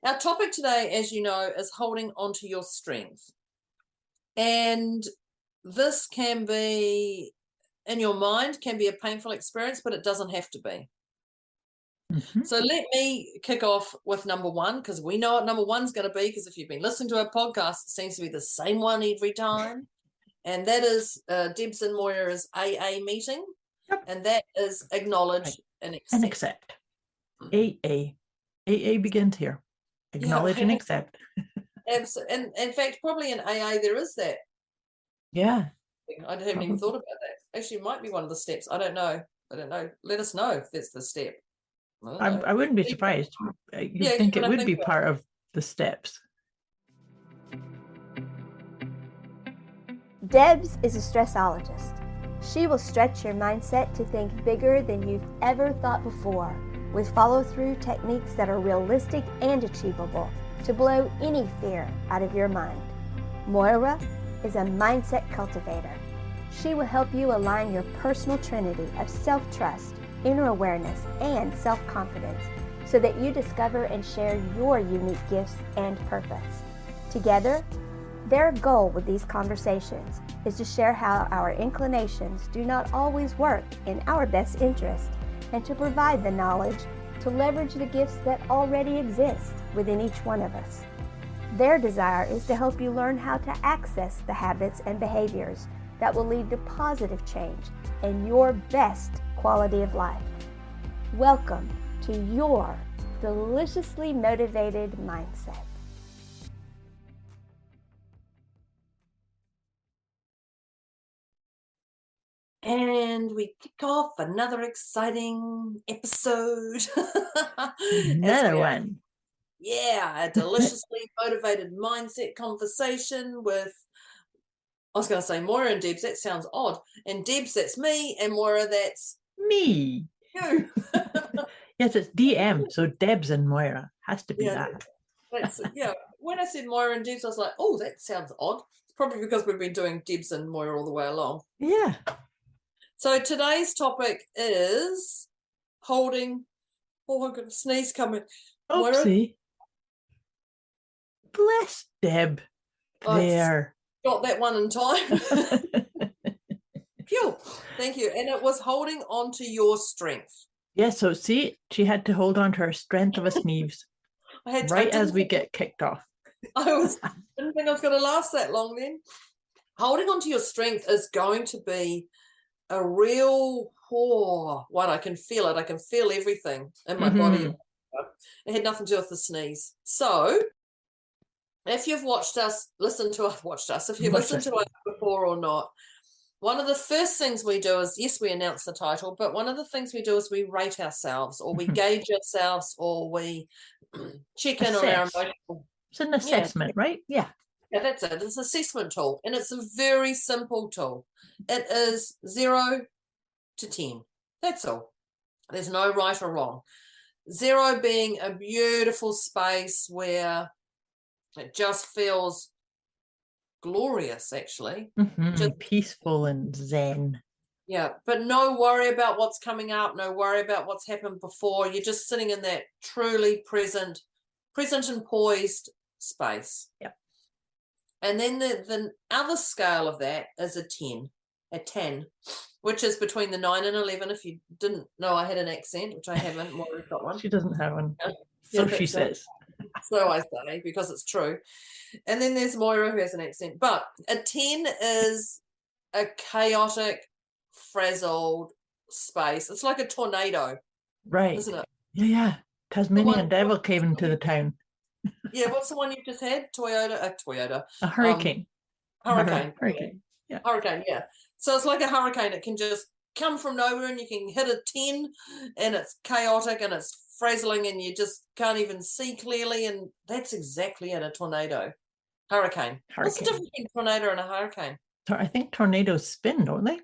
Our topic today, as you know, is holding onto your strength. And this can be, in your mind, can be a painful experience, but it doesn't have to be. Mm-hmm. So let me kick off with number one, because we know what number one's going to be, because if you've been listening to our podcast, it seems to be the same one every time. And that is Debz and Moira's AA meeting. Yep. And that is acknowledge and accept. And accept. AA. AA begins here. Acknowledge and accept. Absolutely. And in fact, probably in AA there is that. Yeah. I haven't even thought about that. Actually, it might be one of the steps. I don't know. Let us know if that's the step. I wouldn't be surprised. You'd think it would be part of the steps. Debz is a stressologist. She will stretch your mindset to think bigger than you've ever thought before, with follow-through techniques that are realistic and achievable to blow any fear out of your mind. Moira is a mindset cultivator. She will help you align your personal trinity of self-trust, inner awareness, and self-confidence so that you discover and share your unique gifts and purpose. Together, their goal with these conversations is to share how our inclinations do not always work in our best interest and to provide the knowledge to leverage the gifts that already exist within each one of us. Their desire is to help you learn how to access the habits and behaviors that will lead to positive change and your best quality of life. Welcome to your deliciously motivated mindset. And we kick off another exciting episode. Another one. Yeah, a deliciously motivated mindset conversation with, I was going to say Moira and Debz. That sounds odd. And Debz, that's me. And Moira, that's me. You. Yes, it's DM. So Debz and Moira has to be that. When I said Moira and Debz, I was like, oh, that sounds odd. It's probably because we've been doing Debz and Moira all the way along. Yeah. So today's topic is holding. Oh, I've got a sneeze coming. Oopsie. Bless Deb. There. Got that one in time. Phew. Thank you. And it was holding on to your strength. Yeah, so see, she had to hold on to her strength of a sneeze as we get kicked off. Didn't think I was going to last that long then. Holding on to your strength is going to be a real one. I can feel it. I can feel everything in my body. It had nothing to do with the sneeze. So if you've listened to us, if you've listened to us before or not, one of the first things we do is, yes, we announce the title, but one of the things we do is we rate ourselves or we gauge ourselves or we check in on our emotional. It's an assessment, right? Yeah. Yeah, that's it. It's an assessment tool, and it's a very simple tool. It is 0 to 10. That's all. There's no right or wrong. 0 being a beautiful space where it just feels glorious, actually. Just peaceful and zen. Yeah, but no worry about what's coming up, no worry about what's happened before. You're just sitting in that truly present and poised space. Yeah. And then the other scale of that is a 10, which is between the 9 and 11. If you didn't know I had an accent, which I haven't, Moira's got one. She doesn't have one. So she says. So I say, because it's true. And then there's Moira who has an accent. But a 10 is a chaotic, frazzled space. It's like a tornado. Right. Isn't it? Yeah. Tasmanian devil came into the town. Yeah, what's the one you just had? Toyota. A hurricane. Hurricane. Yeah. Hurricane, yeah. So it's like a hurricane. It can just come from nowhere and you can hit a 10 and it's chaotic and it's frazzling and you just can't even see clearly, and that's exactly it, a tornado. Hurricane. What's the difference between a tornado and a hurricane? I think tornadoes spin, don't they?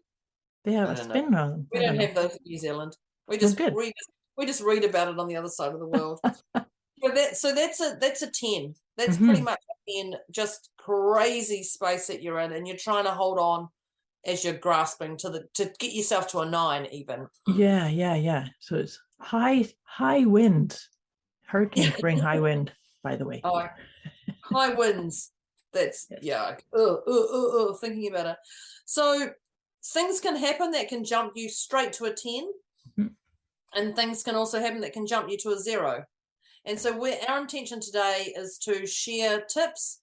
They have a spin on them. We don't have those in New Zealand. We just read about it on the other side of the world. So that's a 10. That's pretty much a 10, just crazy space that you're in, and you're trying to hold on as you're grasping to get yourself to a 9 even. Yeah. So it's high winds. Hurricanes bring high wind. by the way. Oh, high winds. That's Yes. thinking about it. So things can happen that can jump you straight to a 10, and things can also happen that can jump you to a 0. And so our intention today is to share tips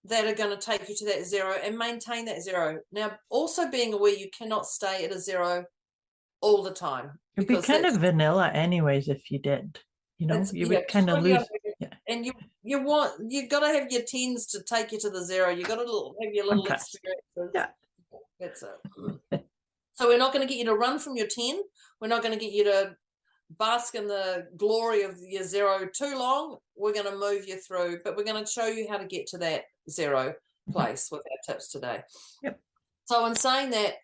that are going to take you to that 0 and maintain that 0. Now, also being aware you cannot stay at a 0 all the time. It'd be kind of vanilla anyways if you did. You know, you would kind of lose. And you got to have your 10s to take you to the 0. You got to have your little experiences. Yeah, that's it. So we're not going to get you to run from your 10. We're not going to get you to bask in the glory of your 0 too long. We're going to move you through, but we're going to show you how to get to that 0 place with our tips today. Yep. So in saying that,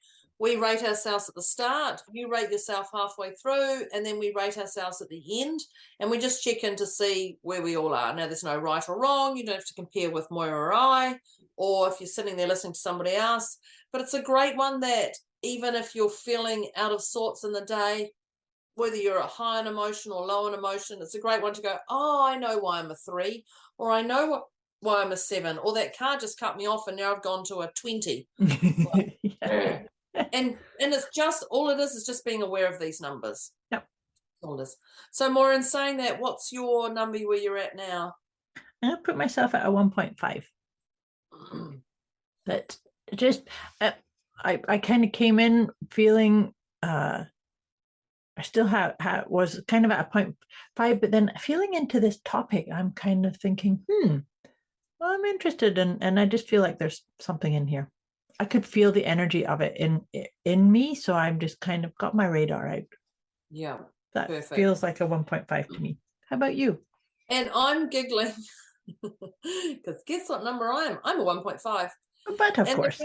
we rate ourselves at the start, you rate yourself halfway through, and then we rate ourselves at the end, and we just check in to see where we all are. Now, there's no right or wrong. You don't have to compare with Moira or I, or if you're sitting there listening to somebody else, but it's a great one that even if you're feeling out of sorts in the day, whether you're at high in emotion or low in emotion, it's a great one to go, oh, I know why I'm a 3, or I know why I'm a 7, or that car just cut me off and now I've gone to a 20. Yeah. And it's just, all it is just being aware of these numbers. Yep. All it is. So, Moira, in saying that, what's your number where you're at now? I'm going to put myself at a 1.5. That just, I kind of came in feeling, I still was kind of at a 0.5, but then feeling into this topic, I'm kind of thinking, well, I'm interested, and I just feel like there's something in here. I could feel the energy of it in me, so I'm just kind of got my radar out. Yeah, that perfect. Feels like a 1.5 to me. How about you? And I'm giggling because guess what number I am? I'm a 1.5. But of course.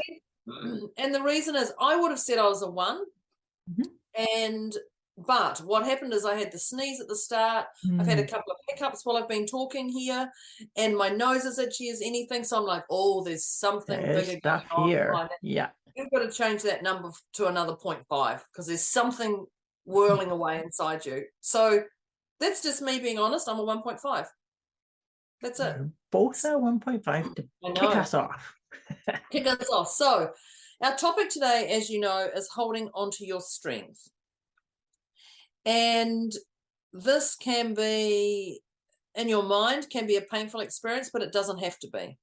And the reason is I would have said I was a 1, but what happened is I had the sneeze at the start. I've had a couple of hiccups while I've been talking here, and my nose is itchy as anything. So I'm like, oh, there's something bigger stuff going here. on. Yeah. You've got to change that number to another 0.5 because there's something whirling away inside you. So that's just me being honest. I'm a 1.5. That's it. Both are 1.5 to kick us off. Kick us off. So our topic today, as you know, is holding onto your strength. And this can be, in your mind, can be a painful experience, but it doesn't have to be.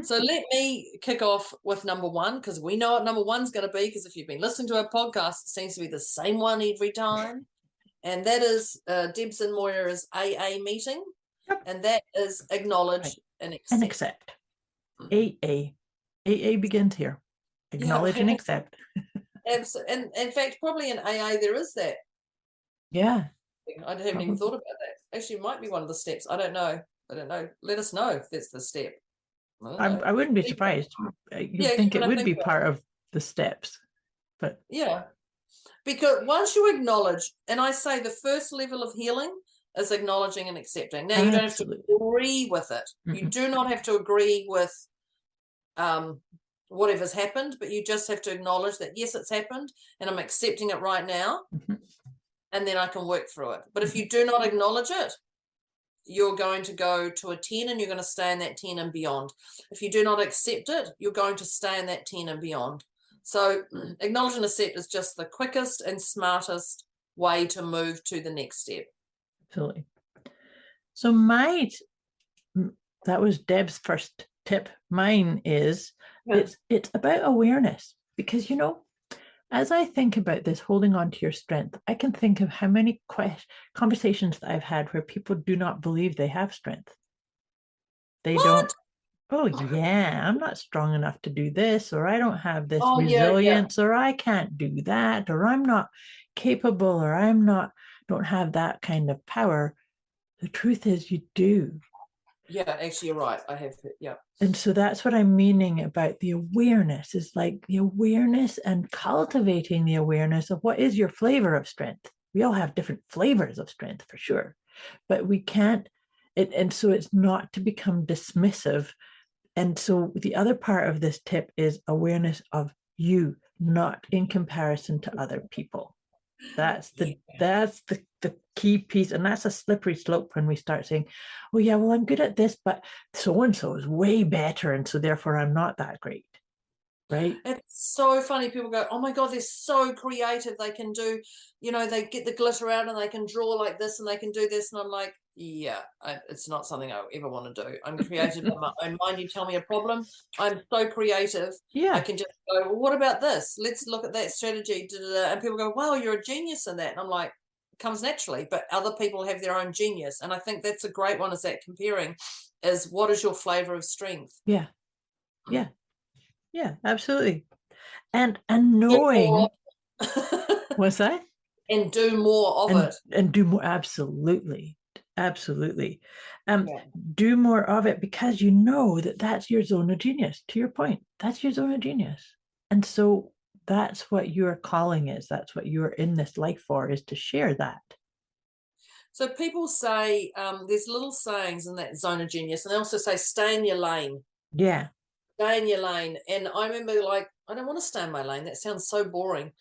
So let me kick off with number 1, because we know what number 1's going to be, because if you've been listening to our podcast, it seems to be the same one every time. And that is Debz and Moira's AA meeting. And that is acknowledge and accept. And accept. AA begins here. Acknowledge and accept. Absolutely. And in fact, probably in AA there is that. Yeah. I haven't even thought about that. Actually, it might be one of the steps. I don't know. Let us know if that's the step. I wouldn't be surprised. You think it would be part of the steps. But yeah. Because once you acknowledge, and I say the first level of healing is acknowledging and accepting. Now, you don't have to agree with it. You do not have to agree with whatever's happened, but you just have to acknowledge that, yes, it's happened, and I'm accepting it right now, and then I can work through it. But if you do not acknowledge it, you're going to go to a 10 and you're going to stay in that 10 and beyond. If you do not accept it, you're going to stay in that 10 and beyond. So acknowledge and accept is just the quickest and smartest way to move to the next step. Absolutely. So that was Deb's first tip. Mine is it's about awareness, because as I think about this, holding on to your strength, I can think of how many conversations that I've had where people do not believe they have strength. They don't. Oh yeah, I'm not strong enough to do this, or I don't have this resilience, or I can't do that, or I'm not capable, or don't have that kind of power. The truth is you do. Yeah, actually, you're right. I have, yeah. And so that's what I'm meaning about the awareness, is like the awareness and cultivating the awareness of what is your flavor of strength. We all have different flavors of strength for sure, but we can't, and so it's not to become dismissive. And so the other part of this tip is awareness of you, not in comparison to other people. That's the the key piece, and that's a slippery slope when we start saying, oh yeah, well, I'm good at this, but so-and-so is way better, and so therefore I'm not that great. Right? It's so funny. People go, oh my God, they're so creative. They can do, they get the glitter out and they can draw like this and they can do this. And I'm like, yeah, it's not something I ever want to do. I'm creative in my own mind. You tell me a problem, I'm so creative. Yeah. I can just go, well, what about this? Let's look at that strategy. And people go, wow, you're a genius in that. And I'm like, it comes naturally, but other people have their own genius. And I think that's a great one, is that comparing is what is your flavor of strength? Yeah. Yeah. Yeah, absolutely. And knowing what's that? And do more of it. And do more, absolutely. Do more of it, because you know that's your zone of genius. To your point, that's your zone of genius. And so that's what your calling is. That's what you're in this life for, is to share that. So people say, there's little sayings in that zone of genius, and they also say, stay in your lane. Yeah. Stay in your lane. And I remember, like, I don't want to stay in my lane. That sounds so boring.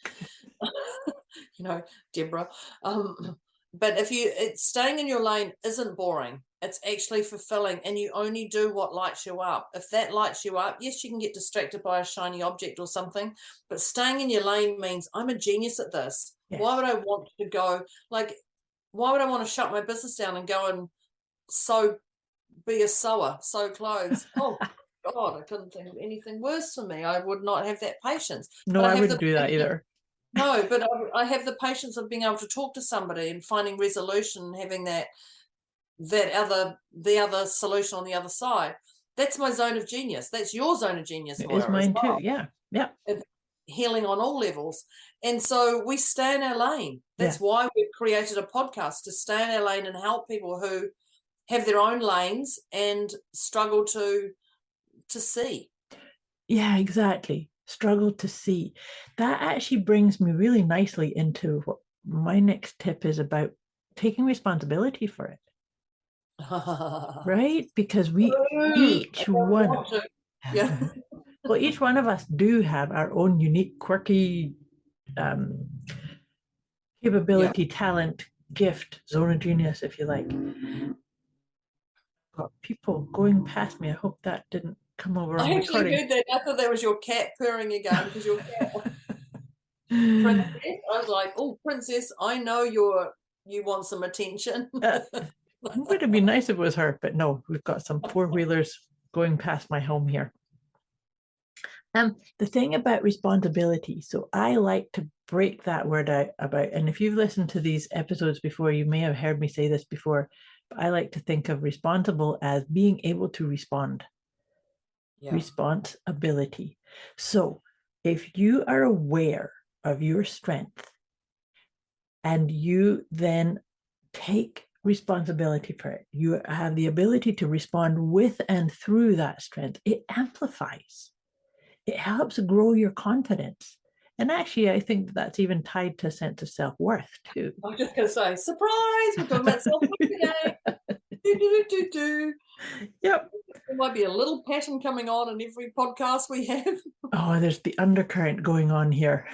Deborah. But it's staying in your lane isn't boring. It's actually fulfilling, and you only do what lights you up. If that lights you up, yes, you can get distracted by a shiny object or something, but staying in your lane means I'm a genius at this. Yes. Why would I want to go, why would I want to shut my business down and go and be a sew clothes? Oh, God, I couldn't think of anything worse for me. I would not have that patience. No, I wouldn't do that either. No, but I have the patience of being able to talk to somebody and finding resolution and having the other solution on the other side. That's my zone of genius. That's your zone of genius. It is mine too. Yeah. It's healing on all levels. And so we stay in our lane. That's why we've created a podcast, to stay in our lane and help people who have their own lanes and struggle to see. Yeah, exactly. Struggle to see. That actually brings me really nicely into what my next tip is about: taking responsibility for it. Right? Because each one of us do have our own unique, quirky capability, talent, gift, zone of genius, if you like. Got people going past me. I hope that didn't come over on recording. I actually heard that. I thought that was your cat purring again, because your cat Princess. I was like, oh, Princess, I know you want some attention. It would be nice if it was her, but no, we've got some four-wheelers going past my home here. The thing about responsibility, so I like to break that word out about, and if you've listened to these episodes before, you may have heard me say this before, but I like to think of responsible as being able to respond. Yeah. Responsibility. So if you are aware of your strength and you then take responsibility for it, you have the ability to respond with and through that strength. It amplifies. It helps grow your confidence. And actually, I think that's even tied to a sense of self-worth too. I was just going to say, surprise, we're talking about self-worth today. Yep. There might be a little pattern coming on in every podcast we have. Oh, there's the undercurrent going on here.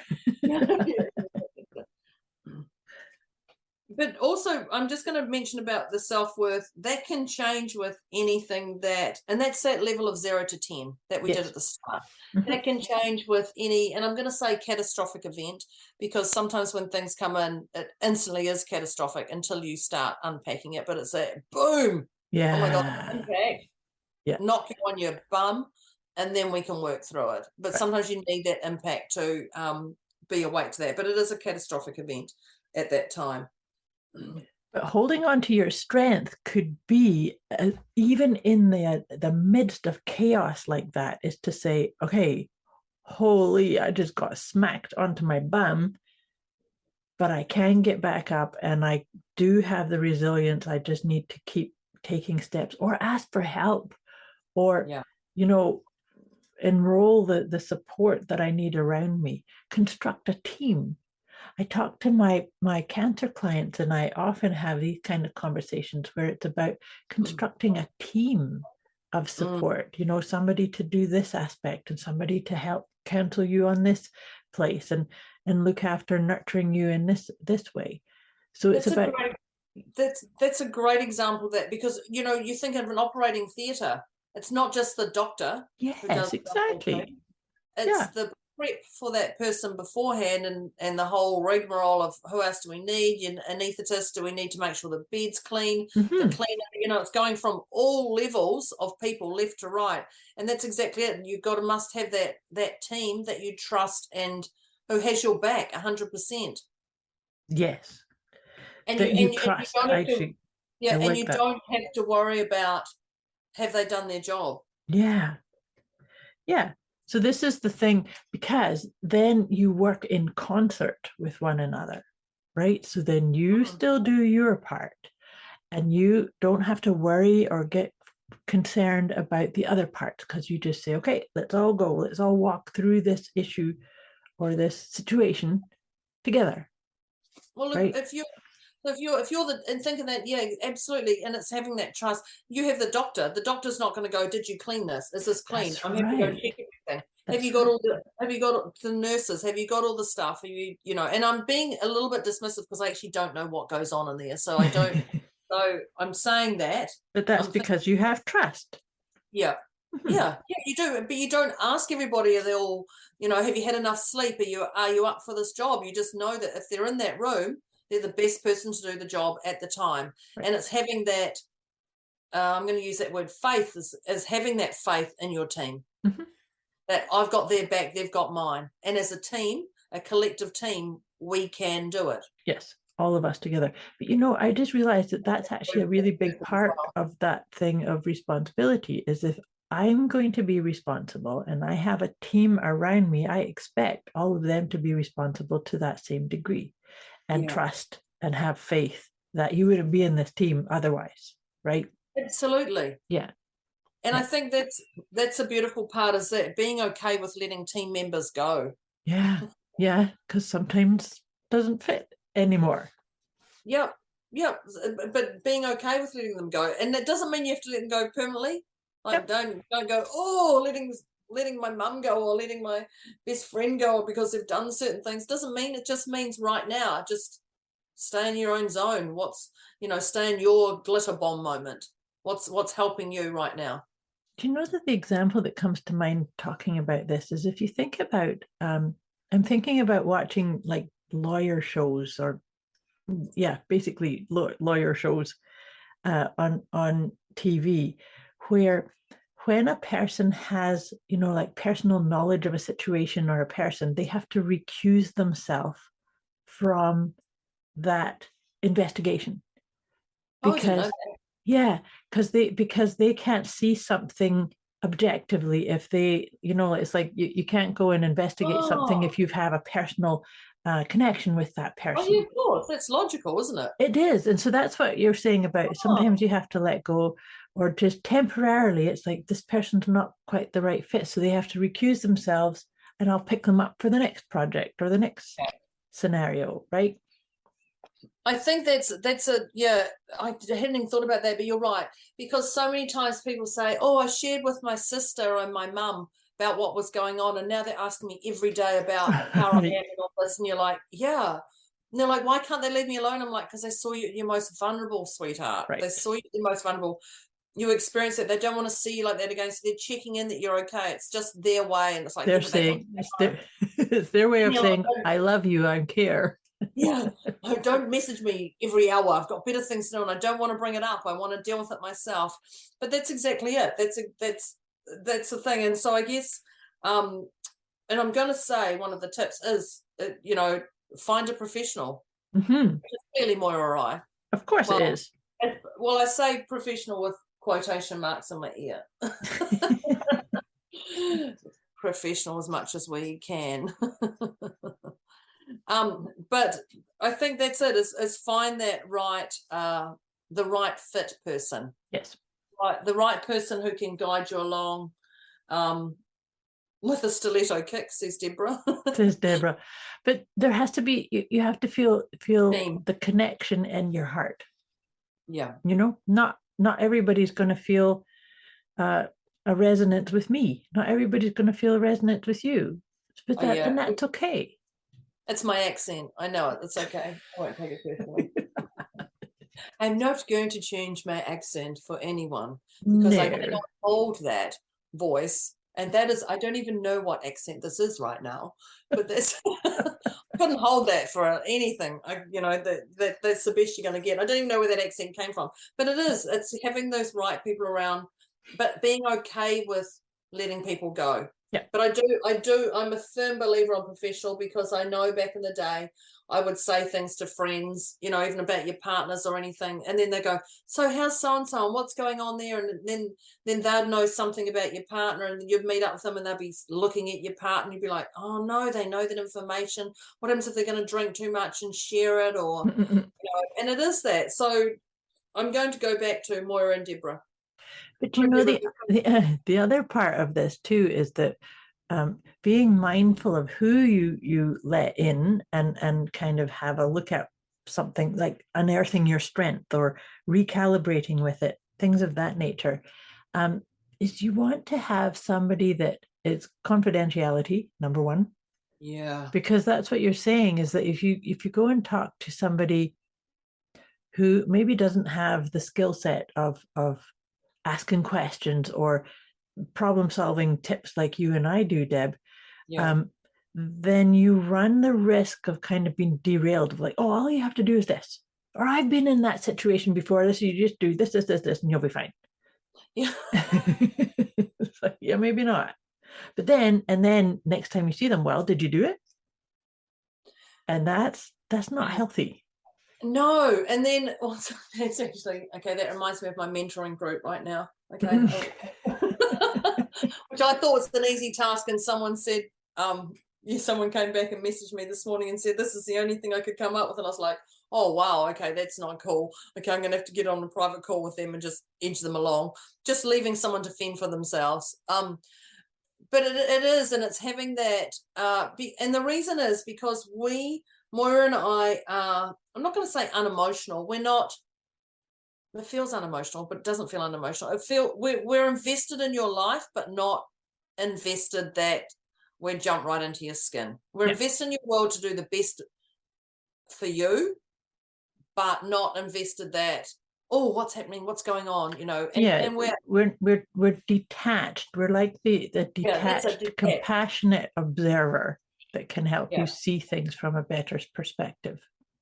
But also, I'm just going to mention about the self-worth. That can change with anything and that's that level of 0 to 10 that we did at the start. Mm-hmm. That can change with any, and I'm going to say catastrophic event, because sometimes when things come in, it instantly is catastrophic until you start unpacking it. But it's a boom. Yeah. Oh my God, impact. Yeah. Knock you on your bum, and then we can work through it. But sometimes you need that impact to be awake to that. But it is a catastrophic event at that time. But holding on to your strength could be, even in the midst of chaos like that, is to say, okay, holy, I just got smacked onto my bum, but I can get back up, and I do have the resilience. I just need to keep taking steps, or ask for help, or, enroll the support that I need around me, construct a team. I talk to my cancer clients, and I often have these kind of conversations where it's about constructing a team of support, somebody to do this aspect and somebody to help counsel you on this place and look after nurturing you in this way. So it's about that's a great example of that, because you think of an operating theatre. It's not just the doctor who does yes, the whole exactly. thing. It's the prep for that person beforehand, and the whole rigmarole of who else do we need? An anaesthetist, do we need to make sure the bed's clean, the cleaner, it's going from all levels of people left to right. And that's exactly it. You've got to must have that team that you trust and who has your back 100%. Yes. And that you trust. And you don't have to worry about, have they done their job? Yeah. Yeah. So this is the thing, because then you work in concert with one another, right? So then you still do your part, and you don't have to worry or get concerned about the other parts, because you just say, okay, let's all go. Let's all walk through this issue or this situation together. Well, right? if you're and thinking that, yeah, absolutely, and it's having that trust. You have the doctor. The doctor's not going to go, did you clean this? Is this clean? That's I'm happy to go right. check everything. That's have you got the nurses? Have you got all the stuff? Have you and I'm being a little bit dismissive because I actually don't know what goes on in there. So I don't so I'm saying that. But that's because you have trust. Yeah. Yeah, you do, but you don't ask everybody. Are they all, have you had enough sleep? Are you up for this job? You just know that if they're in that room, they're the best person to do the job at the time. Right. And it's having that, I'm going to use that word, faith, is having that faith in your team. That I've got their back, they've got mine. And as a team, a collective team, we can do it. Yes, all of us together. But I just realized that that's actually a really big part of that thing of responsibility, is if I'm going to be responsible and I have a team around me, I expect all of them to be responsible to that same degree, and trust and have faith that you wouldn't be in this team otherwise, right? Absolutely. Yeah. And I think that's a beautiful part, is that being okay with letting team members go. Yeah. Yeah. Because sometimes it doesn't fit anymore. Yep. But being okay with letting them go. And that doesn't mean you have to let them go permanently. Like don't go, letting my mum go or letting my best friend go because they've done certain things. Doesn't mean, it just means right now, just stay in your own zone. Stay in your glitter bomb moment. What's helping you right now? Do you know that the example that comes to mind talking about this is, if you think about, I'm thinking about watching like lawyer shows, or basically lawyer shows on TV, where when a person has, like personal knowledge of a situation or a person, they have to recuse themselves from that investigation. Because because they can't see something objectively. If they, it's like you can't go and investigate something if you have a personal connection with that person. Oh, yeah, of course. That's logical, isn't it? It is. And so that's what you're saying about sometimes you have to let go, or just temporarily, it's like this person's not quite the right fit. So they have to recuse themselves, and I'll pick them up for the next project or the next scenario, right? I think that's I hadn't even thought about that, but you're right. Because so many times people say, I shared with my sister and my mum about what was going on, and now they're asking me every day about how I am and all this, and you're like, yeah. And they're like, why can't they leave me alone? I'm like, because they saw you at your most vulnerable, sweetheart. Right. They saw you at your most vulnerable. You experience it. They don't want to see you like that again. So they're checking in that you're okay. It's just their way. And it's like, they're saying, it's their way of saying, I love you, I care. Yeah. Don't message me every hour. I've got better things to do, and I don't want to bring it up. I want to deal with it myself. But that's exactly it. That's the thing. And so I guess, and I'm going to say one of the tips is, find a professional. It's clearly Moira or I. Of course it is. Well, I say professional with quotation marks in my ear. Professional as much as we can. But I think that's it, is find that the right fit person. Yes. Right, the right person who can guide you along with a stiletto kick, says Deborah. Says Deborah. But there has to be, you have to feel the connection in your heart. Yeah. Not everybody's going to feel a resonance with me. Not everybody's going to feel a resonance with you. But and that's okay. It's my accent. I know it. It's okay. I won't take it personally. I'm not going to change my accent for anyone because I No. cannot hold that voice. And that is, I don't even know what accent this is right now, but that's, I couldn't hold that for anything. That's the best you're going to get. I don't even know where that accent came from, but it's having those right people around, but being okay with letting people go. Yeah. But I'm a firm believer on professional, because I know back in the day, I would say things to friends, even about your partners or anything. And then they go, so how's so-and-so and what's going on there? And then they'd know something about your partner, and you'd meet up with them and they'd be looking at your partner and you'd be like, oh no, they know that information. What happens if they're going to drink too much and share it? Or, and it is that. So I'm going to go back to Moira and Deborah. But the other part of this too is that being mindful of who you let in, and kind of have a look at something like unearthing your strength or recalibrating with it, things of that nature, is you want to have somebody that is confidentiality, number one. Yeah. Because that's what you're saying, is that if you go and talk to somebody who maybe doesn't have the skill set of asking questions or problem solving tips like you and I do, Deb, then you run the risk of kind of being derailed, of like, oh, all you have to do is this, or I've been in that situation before, this, you just do this, and you'll be fine. Yeah. It's like, yeah, maybe not. But then next time you see them, well, did you do it? And that's not healthy. No. And then also, it's actually, okay, that reminds me of my mentoring group right now. Okay. Which I thought was an easy task. And someone said, someone came back and messaged me this morning and said, this is the only thing I could come up with. And I was like, oh, wow, okay, that's not cool. Okay, I'm going to have to get on a private call with them and just edge them along, just leaving someone to fend for themselves. But it is, and it's having that, and the reason is because Moira and I are, I'm not going to say unemotional. We're not, it feels unemotional, but it doesn't feel unemotional. We're invested in your life, but not invested that we jump right into your skin. We're invested in your world to do the best for you, but not invested that, oh, what's happening, what's going on, and we're detached. We're like the detached, compassionate observer that can help you see things from a better perspective.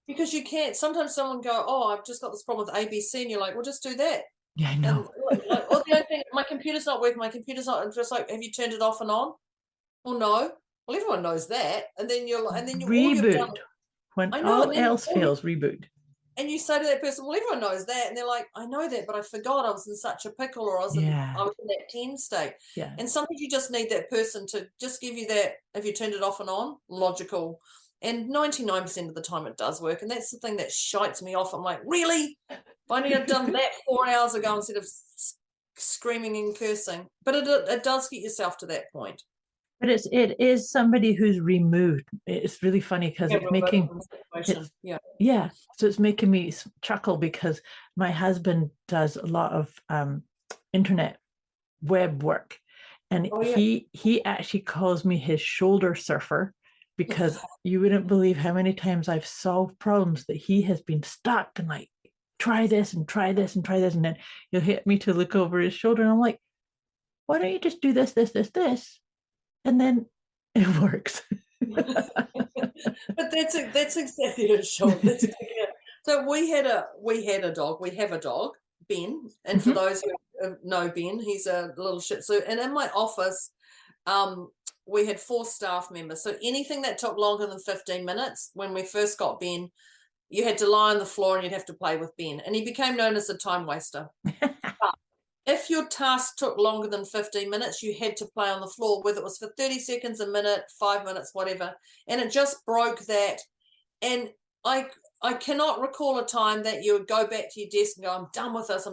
Because you can't, sometimes someone go, oh, I've just got this problem with ABC, and you're like, well, just do that. Yeah, I know. And or the only thing, my computer's not working, just like, have you turned it off and on? Well, no. Well, everyone knows that. And then you reboot. When all else fails, reboot. And you say to that person, well, everyone knows that. And they're like, I know that, but I forgot I was in such a pickle, or I was in that 10 state. Yeah. And sometimes you just need that person to just give you that, have you turned it off and on? Logical. And 99% of the time it does work. And that's the thing that shites me off. I'm like, really? I need to have done that 4 hours ago instead of screaming and cursing. But it does get yourself to that point. But it is somebody who's removed. It's really funny because it's making so it's making me chuckle, because my husband does a lot of internet web work, and he actually calls me his shoulder surfer, because you wouldn't believe how many times I've solved problems that he has been stuck and like, try this and try this and try this, and then he'll hit me to look over his shoulder, and I'm like, why don't you just do this, and then it works. But that's exactly a shoulder. So we have a dog, Ben, and for those who know Ben, he's a little Shih Tzu. And in my office, we had 4 staff members. So anything that took longer than 15 minutes, when we first got Ben, you had to lie on the floor and you'd have to play with Ben. And he became known as a time waster. But if your task took longer than 15 minutes, you had to play on the floor, whether it was for 30 seconds, a minute, 5 minutes, whatever. And it just broke that. And I cannot recall a time that you would go back to your desk and go, I'm done with this.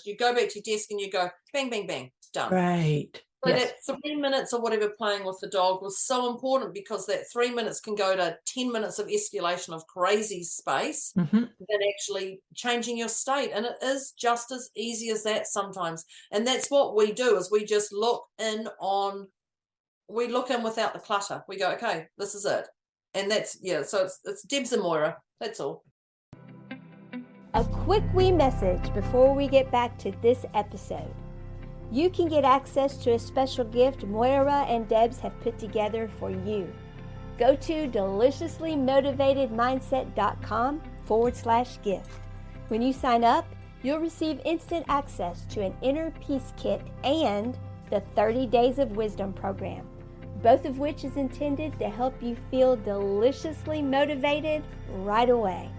You go back to your desk and you go, bang, bang, bang, done. Right. So that 3 minutes or whatever playing with the dog was so important, because that 3 minutes can go to 10 minutes of escalation of crazy space than actually changing your state. And it is just as easy as that sometimes. And that's what we do, is we just look in without the clutter. We go, okay, this is it. And that's, so it's Debz and Moira. That's all. A quick wee message before we get back to this episode. You can get access to a special gift Moira and Debz have put together for you. Go to deliciouslymotivatedmindset.com/gift. When you sign up, you'll receive instant access to an inner peace kit and the 30 Days of Wisdom program, both of which is intended to help you feel deliciously motivated right away.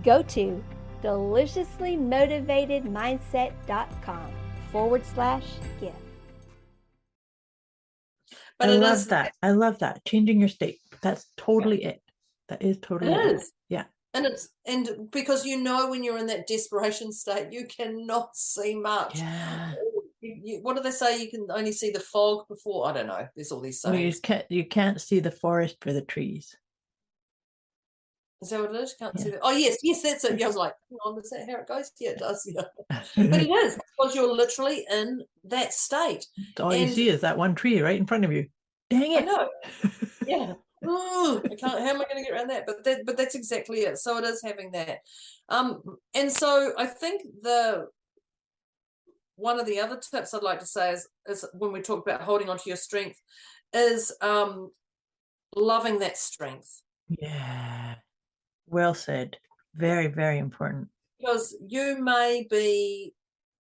Go to deliciouslymotivatedmindset.com/gift. But I it love is that. I love that. Changing your state. That's totally it. That is totally it it. is. Yeah. And because when you're in that desperation state, you cannot see much. Yeah. What do they say? You can only see the fog before. I don't know. There's all these Well, sayings. you can't see the forest for the trees. Is that what it is? Can't see Yeah. that. Oh, yes, that's it. Yeah, I was like, hang on, is that how it goes? Yeah, it does. Yeah. But it is because you're literally in that state. All you see is that one tree right in front of you. Dang I it. know. Yeah. Ooh, I can't. How am I going to get around that? But that's exactly it. So it is having that. And so I think one of the other tips I'd like to say is when we talk about holding on to your strength is loving that strength. Yeah. Well said. Very, very important. Because you may be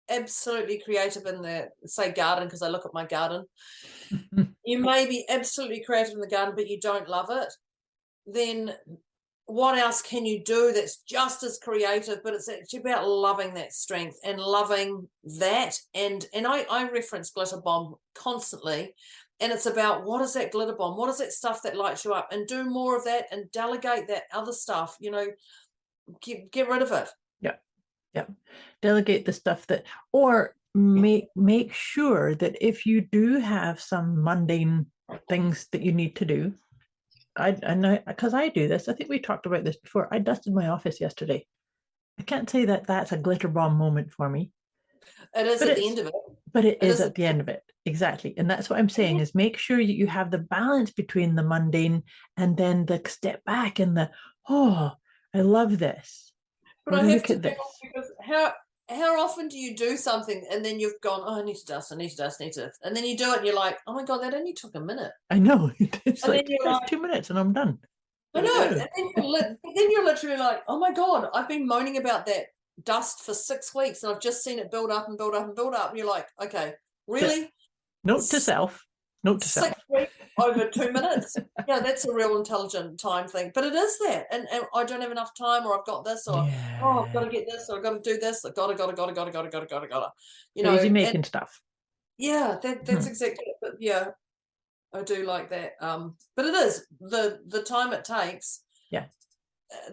absolutely creative in the, say, garden, because I look at my garden. You may be absolutely creative in the garden, but you don't love it. Then what else can you do that's just as creative? But it's actually about loving that strength and loving that. And I reference glitter bomb constantly. And it's about, what is that glitter bomb? What is that stuff that lights you up? And do more of that and delegate that other stuff, get rid of it. Yeah. Delegate the stuff or make sure that if you do have some mundane things that you need to do, I know, because I do this. I think we talked about this before. I dusted my office yesterday. I can't say that that's a glitter bomb moment for me. It is at the end of it. But it is at the end of it. Exactly. And that's what I'm saying is make sure you have the balance between the mundane and then the step back and the, I love this. But I have to think, because how often do you do something and then you've gone, I need to dust, and then you do it and you're like, oh my God, that only took a minute. I know. It's and like, it's 2 minutes and I'm done. I know. And then you're literally like, oh my God, I've been moaning about that dust for 6 weeks and I've just seen it build up and build up and build up. And you're like, okay, really? Yeah. Note to self. 6 weeks over 2 minutes. Yeah, that's a real intelligent time thing. But it is that. And I don't have enough time, or I've got this, or I've got to get this, or I've got to do this. I've got to. Crazy making stuff. Yeah, that's exactly it. But yeah, I do like that. But it is the time it takes. Yeah.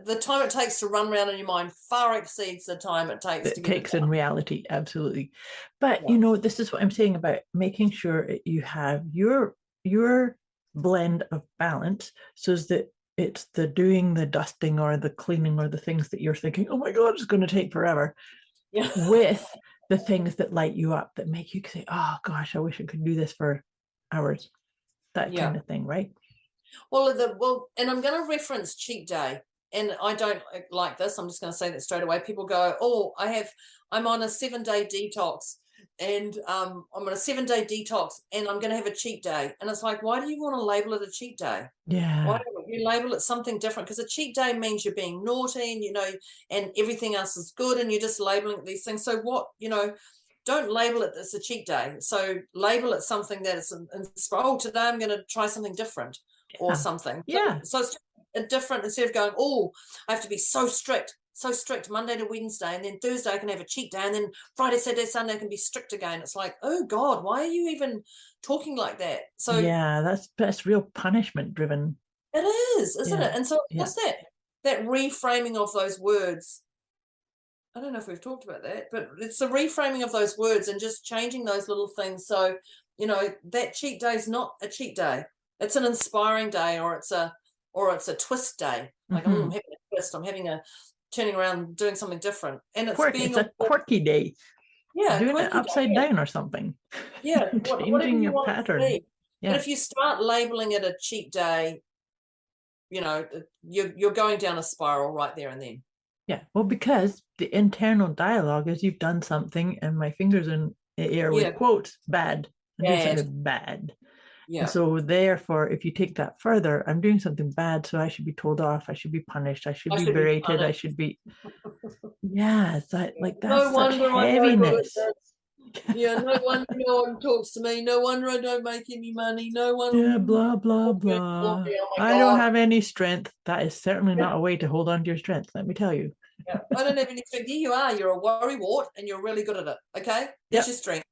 The time it takes to run around in your mind far exceeds the time it takes to get it done. In reality, absolutely. But this is what I'm saying about making sure you have your blend of balance, so that it's the doing the dusting or the cleaning or the things that you're thinking, oh my God, it's going to take forever. Yeah. With the things that light you up, that make you say, oh gosh, I wish I could do this for hours. That kind of thing, right? Well, and I'm going to reference cheat day. And I don't like this. I'm just going to say that straight away. People go, oh, I'm on a 7-day detox, and I'm on a 7-day detox, and I'm going to have a cheat day. And it's like, why do you want to label it a cheat day? Yeah. Why don't you label it something different? Because a cheat day means you're being naughty, and and everything else is good, and you're just labeling these things. So what, don't label it as a cheat day. So label it something that is inspired. Oh, today I'm going to try something different or something. Yeah. So it's different, instead of going, oh, I have to be so strict Monday to Wednesday, and then Thursday I can have a cheat day, and then Friday, Saturday, Sunday I can be strict again. It's like, oh God, why are you even talking like that? So yeah, that's real punishment driven. It is, isn't it? And so what's that reframing of those words? I don't know if we've talked about that, but it's the reframing of those words and just changing those little things. So that cheat day is not a cheat day. It's an inspiring day, or it's a twist day. Like, I'm having a twist. I'm having a turning around, doing something different. And it's a quirky day. Yeah. Doing it upside down or something. Yeah. Changing your pattern. Yeah. But if you start labeling it a cheat day, you're going down a spiral right there and then. Yeah. Well, because the internal dialogue is you've done something, and my fingers in the air with quotes, bad. I'm doing something bad. Yeah. And so therefore, if you take that further, I'm doing something bad, so I should be told off, I should be punished, I should be berated, I should be. Yeah, it's that, like, that's No such wonder heaviness. Yeah, no wonder no one talks to me. No wonder I don't make any money. No one. Yeah, blah, blah, blah. Oh I don't have any strength. That is certainly not a way to hold on to your strength, let me tell you. Yeah, I don't have any strength. Here you are. You're a worrywart and you're really good at it. Okay? That's your strength.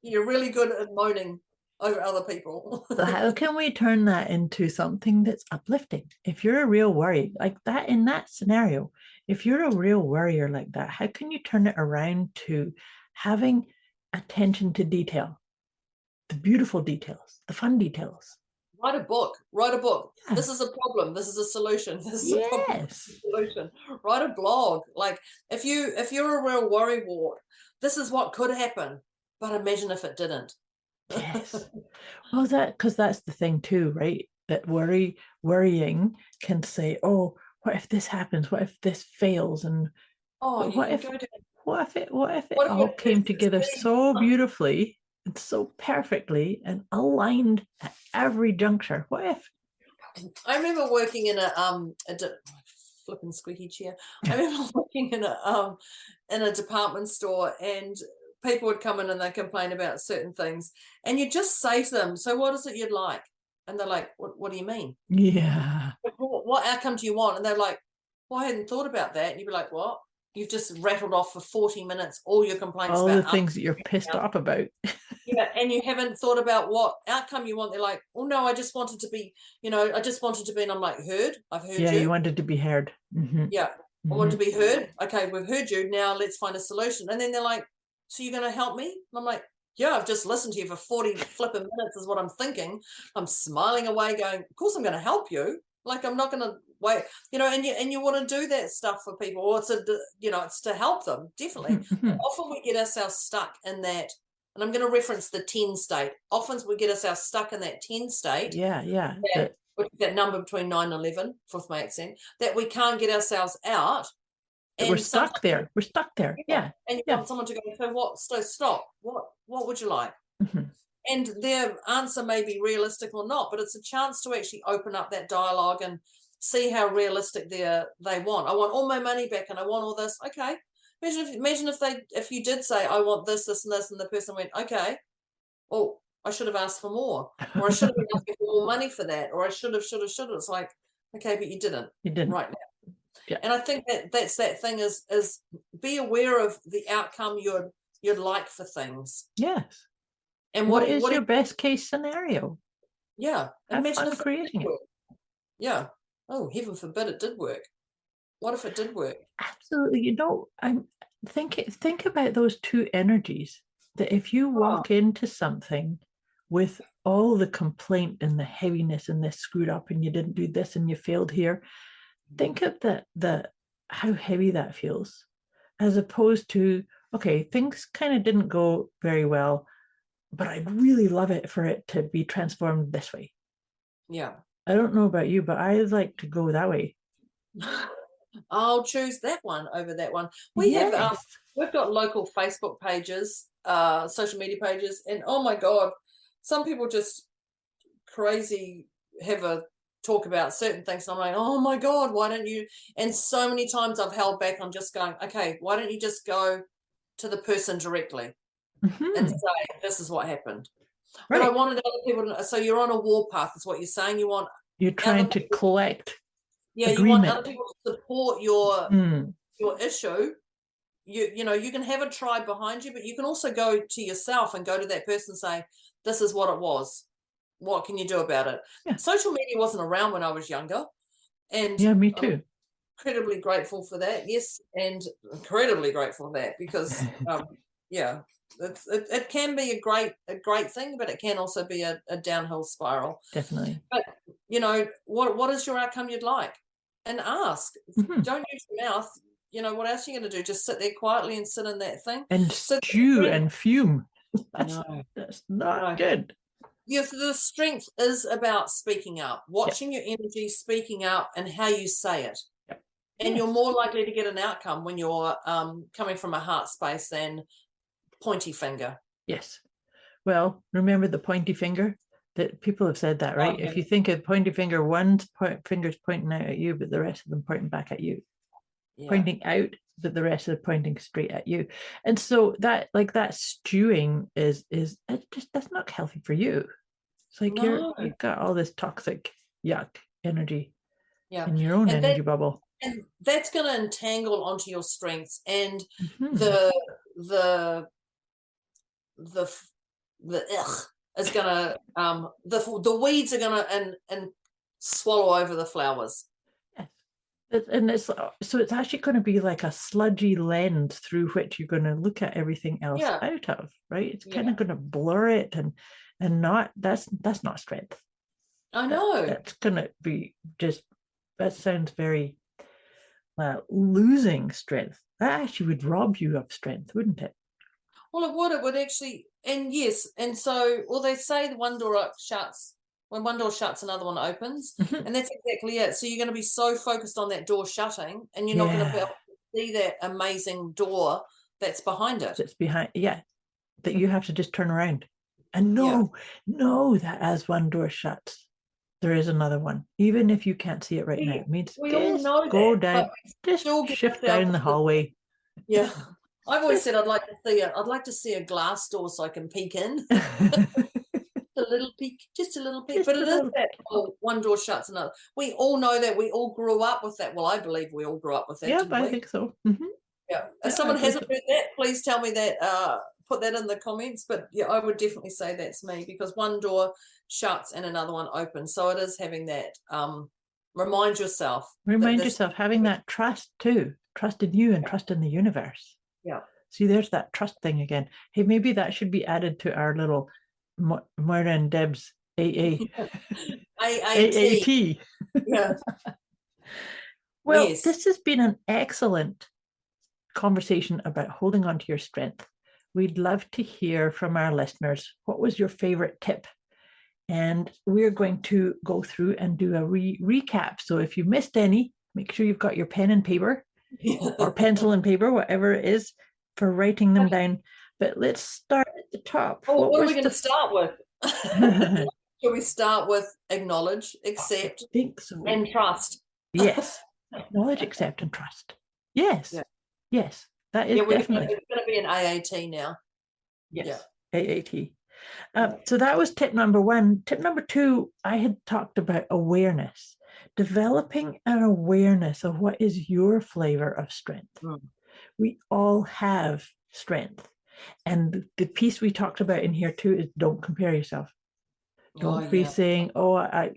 You're really good at moaning over other people. So how can we turn that into something that's uplifting? If you're a real worry like that, in that scenario, if you're a real worrier like that, how can you turn it around to having attention to detail, the beautiful details, the fun details? Write a book. Yeah. This is a problem. This is a solution. This is a problem. Yes. This is a solution. Write a blog. Like, if you're a real worrywart, this is what could happen. But imagine if it didn't. Yes. Well, because that's the thing too, right? That worrying can say, oh, what if this happens? What if this fails? And what if it all came together so beautifully and so perfectly and aligned at every juncture? What if? I remember working in a flipping squeaky chair. I remember working in a department store, and people would come in and they complain about certain things, and you just say to them, so what is it you'd like? And they're like, what do you mean? Yeah. What outcome do you want? And they're like, well, I hadn't thought about that. And you'd be like, what? You've just rattled off for 40 minutes all your complaints all about the things that you're pissed off about. Yeah, and you haven't thought about what outcome you want. They're like, oh no, I just wanted to be, and I'm like, I've heard you. Yeah, you wanted to be heard. Mm-hmm. Yeah, I want to be heard. Okay, we've heard you. Now let's find a solution. And then they're like, so you're going to help me? And I'm like, yeah, I've just listened to you for 40 flipping minutes is what I'm thinking. I'm smiling away going, of course I'm going to help you. Like, I'm not going to wait, and you want to do that stuff for people, or it's to help them, definitely. Often we get ourselves stuck in that, and I'm going to reference the 10 state. Often we get ourselves stuck in that 10 state. Yeah. That number between 9 and 11, with my accent, that we can't get ourselves out. And we're stuck there. We're stuck there. Yeah. And you want someone to go, so what? So stop. What would you like? Mm-hmm. And their answer may be realistic or not, but it's a chance to actually open up that dialogue and see how realistic they want. I want all my money back and I want all this. Okay. Imagine if you did say, I want this, this, and this, and the person went, okay, oh, I should have asked for more, or I should have been asking for more money for that, or I should have. It's like, okay, but you didn't. You didn't. Right now. Yeah. And I think that's that thing is be aware of the outcome you'd like for things. Yes. And what is your best case scenario? Yeah. Imagine if creating it. Yeah. Oh, heaven forbid it did work. What if it did work? Absolutely. I'm think about those two energies. That if you walk into something with all the complaint and the heaviness and this screwed up and you didn't do this and you failed here, think of the how heavy that feels, as opposed to, okay, things kind of didn't go very well, but I'd really love it for it to be transformed this way. Yeah. I don't know about you, but I like to go that way. I'll choose that one over that one. We've got local Facebook pages, social media pages, and oh my God, some people just crazy have a talk about certain things. And I'm like, oh my God, why don't you? And so many times I've held back on just going, okay, why don't you just go to the person directly and say, this is what happened. Right. But I wanted other people to know. So you're on a warpath, is what you're saying. You're trying to collect. Yeah, agreement. You want other people to support your issue. You can have a tribe behind you, but you can also go to yourself and go to that person and say, this is what it was. What can you do about it? Yeah. Social media wasn't around when I was younger. And yeah, me too. I'm incredibly grateful for that. Yes, and incredibly grateful for that because it can be a great thing, but it can also be a downhill spiral. Definitely. But what is your outcome you'd like? And ask. Don't use your mouth. What else are you going to do? Just sit there quietly and sit in that thing and stew and fume. That's not good. the strength is about speaking up, watching your energy, speaking up, and how you say it. Yep. And Yes. you're more likely to get an outcome when you're coming from a heart space than pointy finger. Yes. Well, remember the pointy finger? That people have said that, right? Okay. If you think of pointy finger, one finger's pointing out at you, but the rest of them pointing back at you. Yeah. Pointing out, but the rest are pointing straight at you. And so that, like, that stewing is that's not healthy for you. It's like No. you've got all this toxic yuck energy Yeah. in your own And energy bubble. And that's going to entangle onto your strengths, and Mhm. the ugh is going to the weeds are going to and swallow over the flowers. And it's so it's actually going to be like a sludgy lens through which you're going to look at everything else Yeah. out of, right? It's kind Yeah. of going to blur it and not that's not strength. I know. That's going to be just, that sounds very losing strength. That actually would rob you of strength, wouldn't it? Well, it would actually, and yes, and so, well, they say the one door shuts. When one door shuts, another one opens, Mhm. and that's exactly it. So you're going to be so focused on that door shutting, and you're not going to be able to see that amazing door that's behind it. That's behind, that you have to just turn around and know that as one door shuts, there is another one, even if you can't see it right now. It means We all just know go that, down, but we still just give shift ourselves down the the- hallway. Yeah, I've always said I'd like to see a glass door so I can peek in. A little peek, just a little peek. Just But a it is little that one door shuts another. We all know that. We all grew up with that. Well, I believe we all grew up with that. Yep, didn't I we? think so. Mhm. Yeah. Yeah, If someone I believe hasn't heard that, please tell me that. Put that in the comments. But yeah, I would definitely say that's me, because one door shuts and another one opens. So it is having that. Remind yourself. Remind yourself, having that trust too, trust in you and trust in the universe. Yeah. See, there's that trust thing again. Hey, maybe that should be added to our little Moira and Debz AA. AAT. Yeah. Well, Yes. this has been an excellent conversation about holding on to your strength. We'd love to hear from our listeners. What was your favorite tip? And we're going to go through and do a recap. So if you missed any, make sure you've got your pen and paper or pencil and paper, whatever it is, for writing them down. But let's start at the top. What are we going to start with? Shall we start with acknowledge, accept, I think so. and trust? Yes. Acknowledge, accept, and trust. Yes. Yeah. Yes. That is definitely. It's going to be an AAT now. Yes. Yeah. AAT. So that was tip number one. Tip number two, I had talked about awareness, developing an awareness of what is your flavor of strength. Mm. We all have strength. And the piece we talked about in here too is don't compare yourself. Don't be saying, oh, I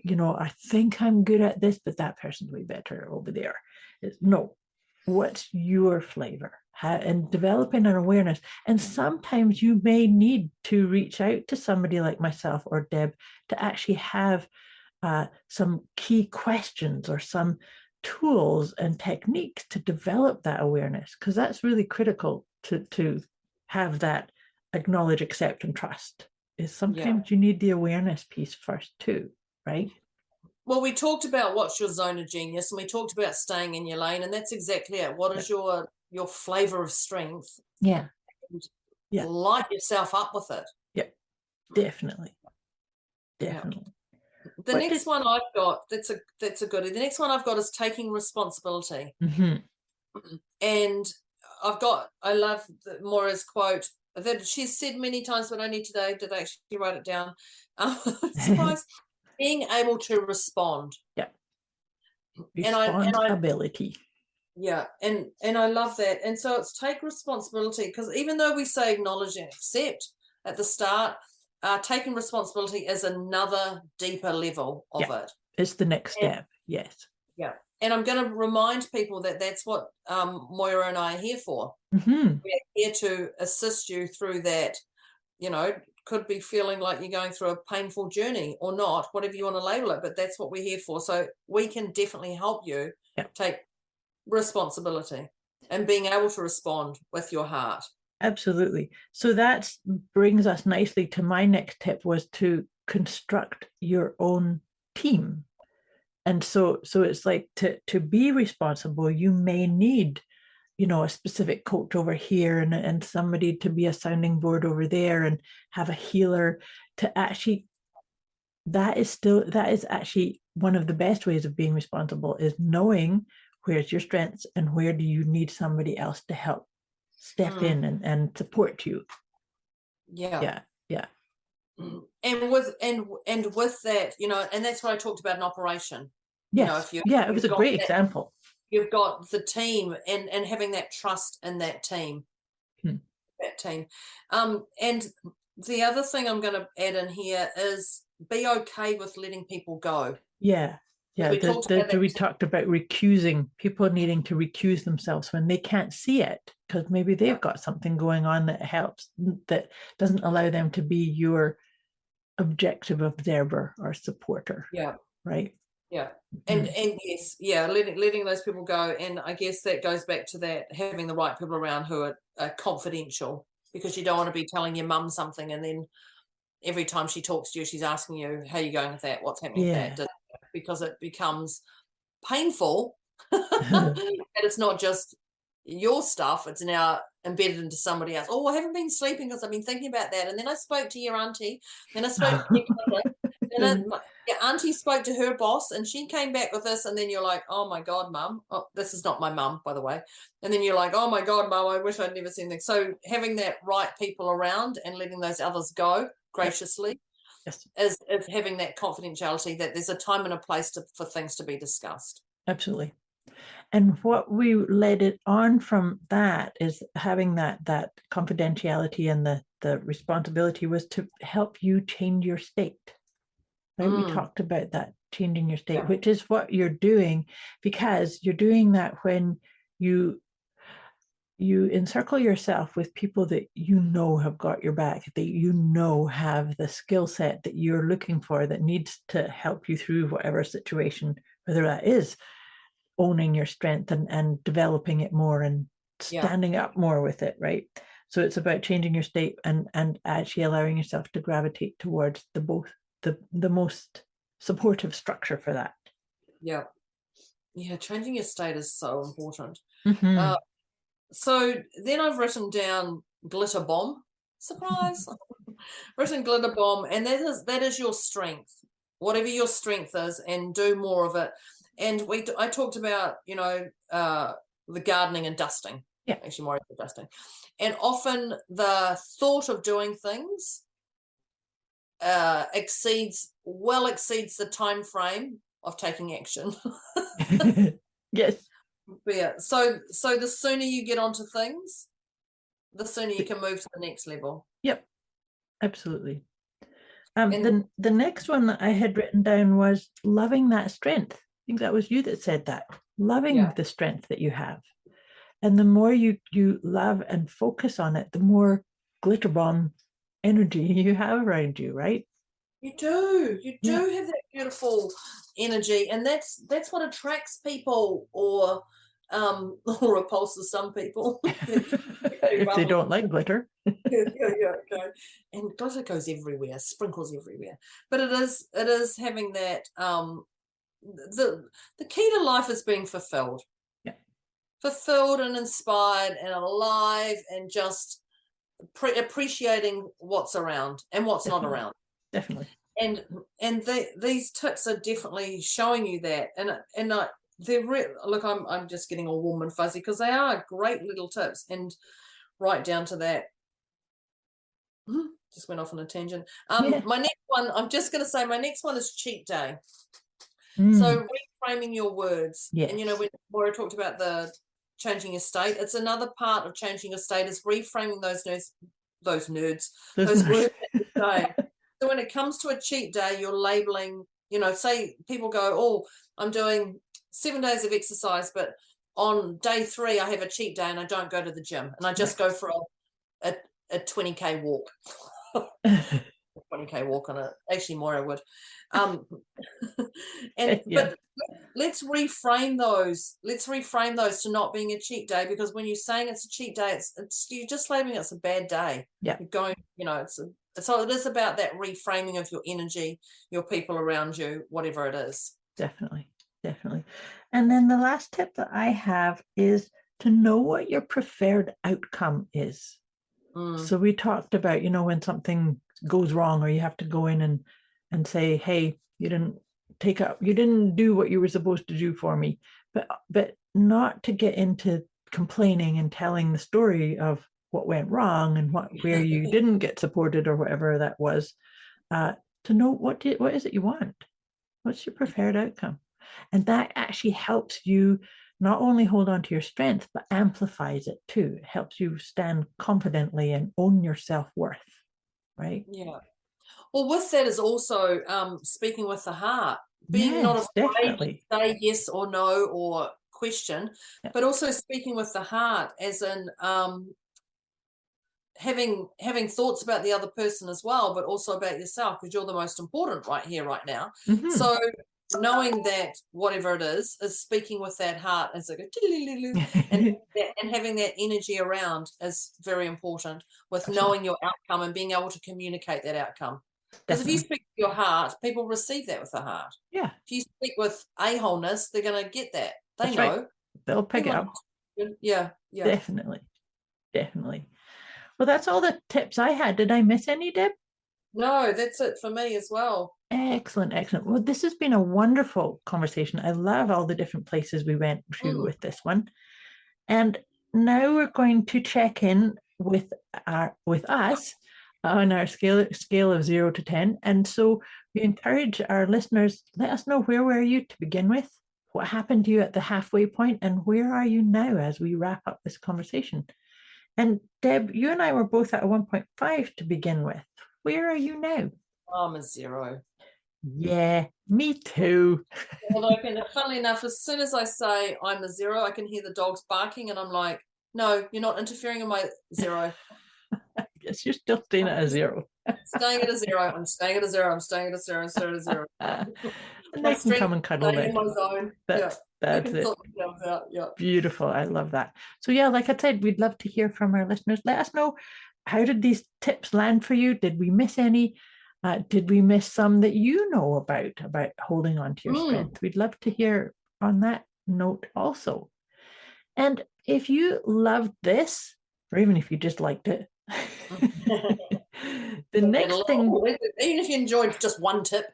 think I'm good at this, but that person's way better over there. No, what's your flavor? And developing an awareness. And sometimes you may need to reach out to somebody like myself or Deb to actually have some key questions or some tools and techniques to develop that awareness, because that's really critical to have that acknowledge, accept, and trust. Is sometimes you need the awareness piece first too, right? Well, we talked about what's your zone of genius, and we talked about staying in your lane, and that's exactly it. What is your flavor of strength? Yeah. Light yourself up with it. Yep. Definitely. The next one I've got, that's a goodie. The next one I've got is taking responsibility. Mm-hmm. And I love Moira's quote that she's said many times, but only today did I actually write it down. Being able to respond. Yeah. Responsibility. And I love that. And so it's take responsibility, because even though we say acknowledge and accept at the start, taking responsibility is another deeper level of it. It's the next step. Yes. Yeah. And I'm going to remind people that that's what Moira and I are here for. Mm-hmm. We're here to assist you through that. Could be feeling like you're going through a painful journey or not, whatever you want to label it, but that's what we're here for. So we can definitely help you take responsibility and being able to respond with your heart. Absolutely. So that brings us nicely to my next tip, was to construct your own team. And so it's like to be responsible, you may need, a specific coach over here and somebody to be a sounding board over there and have a healer to actually, that is actually one of the best ways of being responsible, is knowing where's your strengths and where do you need somebody else to help step in and support you. Yeah. And with that, and that's what I talked about in operation. Yes. It was a great example. You've got the team and having that trust in that team. And the other thing I'm going to add in here is be okay with letting people go. We talked about recusing, people needing to recuse themselves when they can't see it, because maybe they've got something going on that doesn't allow them to be your objective observer or supporter. Right. And yes, letting those people go. And I guess that goes back to that, having the right people around who are confidential, because you don't want to be telling your mum something and then every time she talks to you, she's asking you, how are you going with that? What's happening with that? Because it becomes painful. And it's not just your stuff, it's now embedded into somebody else. Oh, I haven't been sleeping because I've been thinking about that. And then I spoke to your auntie, then I spoke to your cousin, and your auntie spoke to her boss and she came back with this, and then you're like, oh my God, mum. Oh, this is not my mum, by the way. And then you're like, oh my God, mum, I wish I'd never seen this. So having that right people around and letting those others go graciously is having that confidentiality, that there's a time and a place for things to be discussed. Absolutely. And what we led it on from that is having that confidentiality and the responsibility was to help you change your state. Right? We talked about that, changing your state, which is what you're doing, because you're doing that when you encircle yourself with people that have got your back, that have the skill set that you're looking for, that needs to help you through whatever situation, whether that is owning your strength and developing it more and standing up more with it, right? So it's about changing your state and actually allowing yourself to gravitate towards the most supportive structure for that. Changing your state is so important. Mm-hmm. So then I've written down glitter bomb. Surprise. Written glitter bomb, and that is your strength, whatever your strength is, and do more of it. And I talked about, the gardening and dusting. Actually, more than dusting. And often the thought of doing things exceeds the time frame of taking action. Yes. So the sooner you get onto things, the sooner you can move to the next level. Yep, absolutely. The next one that I had written down was loving that strength. I think that was you that said that. Loving the strength that you have. And the more you love and focus on it, the more glitter bomb energy you have around you, right? You do have that beautiful energy, and that's what attracts people or repulses some people. If they don't like glitter. Okay. And glitter goes everywhere, sprinkles everywhere. But it is having that the key to life is being fulfilled. Fulfilled and inspired and alive, and just appreciating what's around and what's not around. Definitely. And these tips are definitely showing you that. And they're look, I'm just getting all warm and fuzzy because they are great little tips, and right down to that. Just went off on a tangent. My next one, I'm just going to say, my next one is cheat day. So reframing your words. And when Moira talked about the changing your state, it's another part of changing your state is reframing those words that you say. So when it comes to a cheat day, you're labeling, say people go, oh, I'm doing 7 days of exercise, but on day 3 I have a cheat day and I don't go to the gym and I just go for a 20k walk. 20k walk on it. Actually, Moira would. But let's reframe those. Let's reframe those to not being a cheat day, because when you're saying it's a cheat day, it's you're just labeling it's a bad day. You're going, it's So it is about that reframing of your energy, your people around you, whatever it is. Definitely. And then the last tip that I have is to know what your preferred outcome is. So we talked about, when something goes wrong or you have to go in and say, hey, you didn't do what you were supposed to do for me, but not to get into complaining and telling the story of what went wrong and where you didn't get supported or whatever that was, to know what is it you want? What's your preferred outcome? And that actually helps you not only hold on to your strength, but amplifies it too. It helps you stand confidently and own your self-worth, right? Yeah. Well, with that is also speaking with the heart, being not afraid to say yes or no or question, but also speaking with the heart, as in having thoughts about the other person as well, but also about yourself, because you're the most important right here, right now. Mm-hmm. So knowing that whatever it is speaking with that heart as like and having that energy around is very important with knowing your outcome and being able to communicate that outcome. Because if you speak with your heart, people receive that with the heart. Yeah. If you speak with a-wholeness, they're going to get that. They know. Right. They'll pick it up. Yeah. Definitely. Well, that's all the tips I had. Did I miss any, Deb? No, that's it for me as well. Excellent. Well, this has been a wonderful conversation. I love all the different places we went to with this one. And now we're going to check in with us on our scale of 0 to 10. And so we encourage our listeners, let us know, where were you to begin with? What happened to you at the halfway point? And where are you now as we wrap up this conversation? And Deb, you and I were both at a 1.5 to begin with. Where are you now? I'm a 0. Yeah, me too. Although, funnily enough, as soon as I say I'm a 0, I can hear the dogs barking, and I'm like, no, you're not interfering in my 0. I guess you're still staying at a 0. Staying at a 0. I'm staying at a 0. I'm staying at a 0. I'm staying at a 0. And they can come and cuddle in my zone. That's it. Yeah. Beautiful. I love that. So yeah, like I said, we'd love to hear from our listeners. Let us know, how did these tips land for you? Did we miss any? Did we miss some that you know about holding on to your strength? We'd love to hear on that note also. And if you loved this, or even if you just liked it, the next thing, even if you enjoyed just one tip,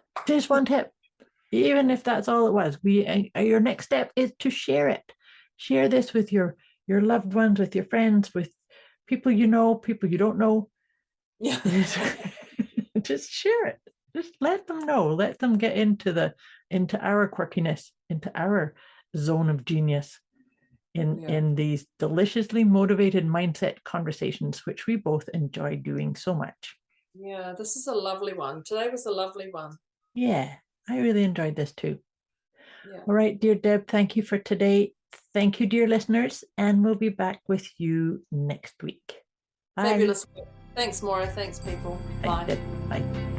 even if that's all it was, your next step is to share it. Share this with your loved ones, with your friends, with people you know, people you don't know. Yeah. Just share it. Just let them know. Let them get into our quirkiness, into our zone of genius in these deliciously motivated mindset conversations, which we both enjoy doing so much. Yeah, this is a lovely one. Today was a lovely one. Yeah, I really enjoyed this too. Yeah. All right, dear Deb, thank you for today. Thank you, dear listeners, and we'll be back with you next week. Bye. Fabulous. Thanks, Moira. Thanks, people. Thanks, Bye. Deb. Bye.